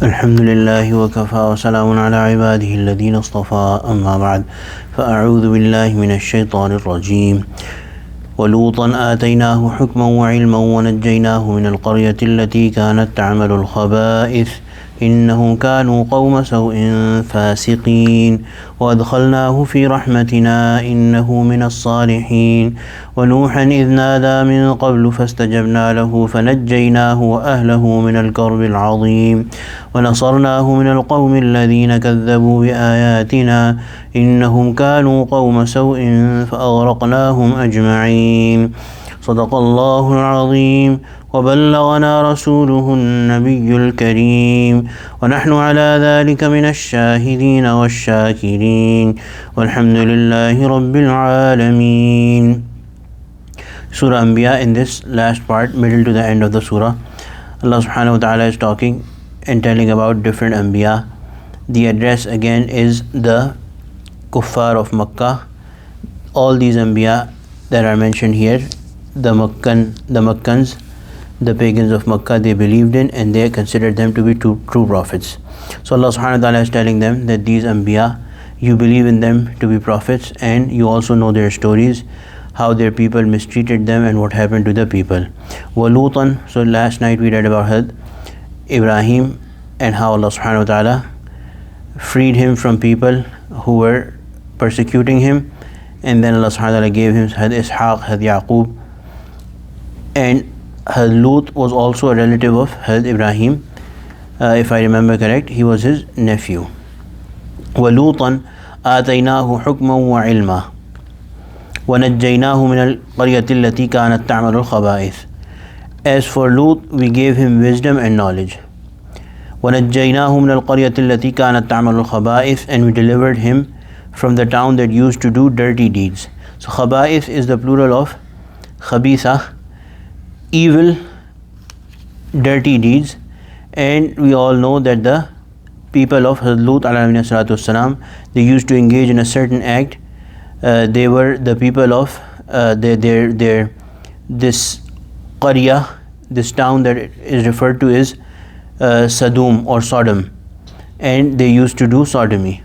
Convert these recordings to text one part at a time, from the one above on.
الحمد لله وكفى وسلام على عباده الذين اصطفى أما بعد فأعوذ بالله من الشيطان الرجيم ولوطا آتيناه حكما وعلما ونجيناه من القرية التي كانت تعمل الخبائث إنهم كانوا قوم سوء فاسقين وأدخلناه في رحمتنا إنه من الصالحين ونوحا إذ نادى من قبل فاستجبنا له فنجيناه وأهله من الكرب العظيم ونصرناه من القوم الذين كذبوا بآياتنا إنهم كانوا قوم سوء فأغرقناهم أجمعين صدق الله العظيم وبلغنا رسوله النبي الكريم ونحن على ذلك من الشاهدين والشاكرين والحمد لله رب العالمين. Surah Ambiya, in this last part, middle to the end of the surah, Allah subhanahu wa ta'ala is talking and telling about different Ambiya. The address again is the Kuffar of Makkah. All these Ambiya that are mentioned here, the Makkans, the pagans of Makkah, they believed in and they considered them to be true prophets. So Allah subhanahu wa ta'ala is telling them that these Ambiya, you believe in them to be prophets and you also know their stories, how their people mistreated them and what happened to the people. Walutan, so last night we read about Ibrahim and how Allah subhanahu wa ta'ala freed him from people who were persecuting him, and then Allah subhanahu wa ta'ala gave him Ishaq, Yaqub, and Lut was also a relative of Ibrahim, if I remember correct, he was his nephew. وَلُوطًا آتَيْنَاهُ حُكْمًا وَعِلْمًا وَنَجَّيْنَاهُ مِنَ الْقَرْيَةِ الَّتِي كَانَتْ تَعْمَلُ الْخَبَائِثِ. As for Lut, we gave him wisdom and knowledge. وَنَجَّيْنَاهُ مِنَ الْقَرْيَةِ الَّتِي كَانَتْ تَعْمَلُ الْخَبَائِثِ, and we delivered him from the town that used to do dirty deeds. So khaba'ith is the plural of khabitha, evil, dirty deeds. And we all know that the people of Lut alayhi salatu wassalam, they used to engage in a certain act. They were the people of this qarya, this town that is referred to is Sadum or Sodom, and they used to do sodomy.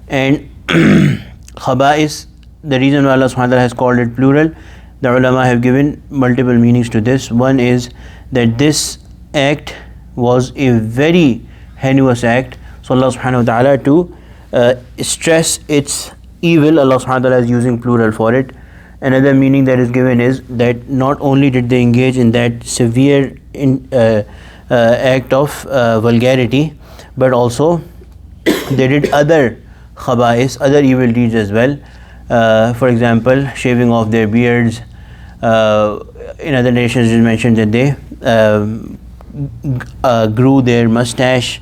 And khaba'is, the reason why Allah subhanahu wa ta'ala has called it plural, the ulama have given multiple meanings to this. One is that this act was a very heinous act, so Allah subhanahu wa ta'ala to stress its evil, Allah subhanahu wa ta'ala is using plural for it. Another meaning that is given is that not only did they engage in that severe act of vulgarity, but also they did other khaba'is, other evil deeds as well. For example, shaving off their beards. In other nations it is mentioned that they grew their mustache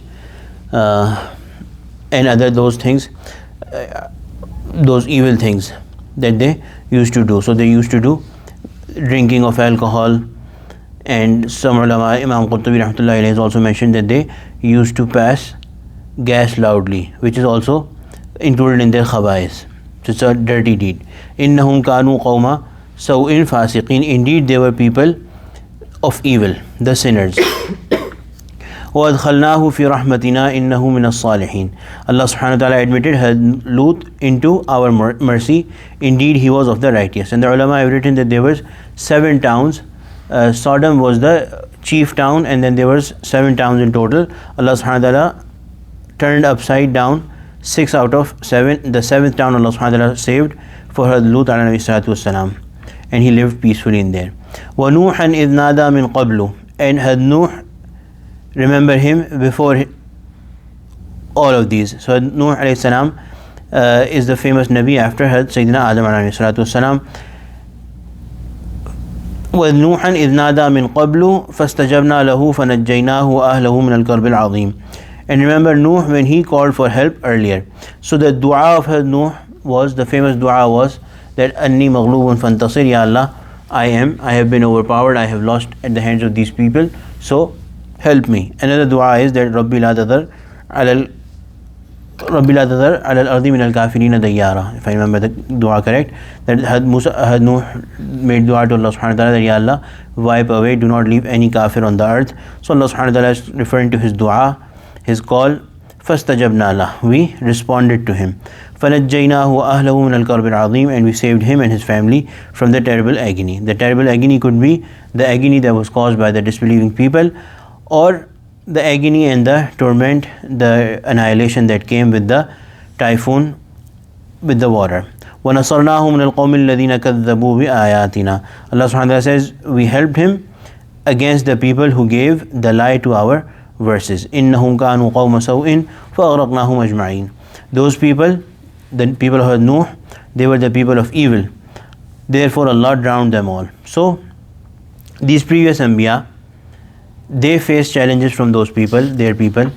and other those things, those evil things that they used to do. So they used to do drinking of alcohol, and some ulama, Imam Qurtubi rahmatullahi alayhi, has also mentioned that they used to pass gas loudly, which is also included in their khaba'is. So it's a dirty deed. إِنَّهُمْ كَانُوا قَوْمًا سَوْءٍ فَاسِقِينَ. Indeed they were people of evil, the sinners. وَأَدْخَلْنَاهُ فِي رَحْمَتِنَا إِنَّهُ مِنَ الصَّالِحِينَ. Allah subhanahu wa ta'ala admitted Lut into our mercy. Indeed he was of the righteous. And the ulama have written that there was 7 towns. Sodom was the chief town, and then there was 7 towns in total. Allah subhanahu wa ta'ala turned upside down 6 out of 7. The 7th town Allah subhanahu wa ta'ala saved for Lut alayhi salatu wassalam, and he lived peacefully in there. وَنُوحًا إِذْ نَادَى مِنْ قَبْلُ. And Nuh, remember him before all of these. So Nuh alayhi salam is the famous Nabi after Sayyidina Adam alayhi salatu wassalam. وَنُوحًا إِذْ نَادَى مِنْ قَبْلُ فَاسْتَجَبْنَا لَهُ فَنَجَّيْنَاهُ وَأَهْلَهُ مِنَ الْكَرْبِ الْعَظِيمِ. And remember Nuh when he called for help earlier. So the dua of Nuh was, the famous dua was that Anni maghlubun fantasir, Ya Allah, I have been overpowered, I have lost at the hands of these people, so help me. Another dua is that Rabbi la tadhar ala al-ardi min al-kafirina dayyara. If I remember the dua correct, that Nuh made dua to Allah subhanahu wa ta'ala that Ya Allah, wipe away, do not leave any kafir on the earth. So Allah subhanahu wa ta'ala is referring to his dua, his call. فَاسْتَجَبْنَا لَهُ, we responded to him. فَنَجَّيْنَاهُ وَأَهْلَهُ مِنَ الْكَرْبِ الْعَظِيمِ, and we saved him and his family from the terrible agony. The terrible agony could be the agony that was caused by the disbelieving people, or the agony and the torment, the annihilation that came with the typhoon, with the water. وَنَصَرْنَاهُ مِنَ الْقَوْمِ الَّذِينَ كَذَّبُوا بِآيَاتِنَا. Allah subhanahu wa ta'ala says, we helped him against the people who gave the lie to our verses. إِنَّهُمْ كَانُوا قَوْمَ سَوْءٍ فَأَغْرَقْنَاهُمْ أَجْمَعِينَ. Those people, the people of Nuh, they were the people of evil. Therefore Allah drowned them all. So these previous Ambiya, they faced challenges from those people, their people.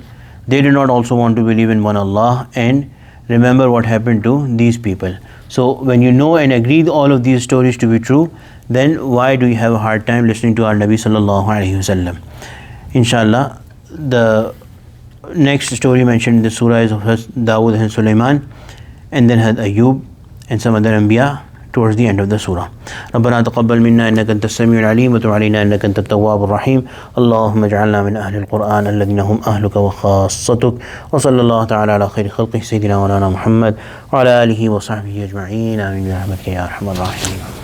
They did not also want to believe in one Allah and remember what happened to these people. So when you know and agree all of these stories to be true, then why do you have a hard time listening to our Nabi sallallahu alaihi wasallam? Inshallah, the next story mentioned in the surah is of Dawood and Sulaiman, and then had Ayub and some other Ambiya towards the end of the surah. ربنا تقبل منا إنك أنت السميع العليم وتب علينا إنك أنت التواب الرحيم اللهم اجعلنا من أهل القرآن الذين هم أهلك وخاصتك وصلى الله تعالى على خير خلقه سيدنا مولانا محمد وعلى آله وصحبه أجمعين آمين برحمتك يا أرحم الراحمين.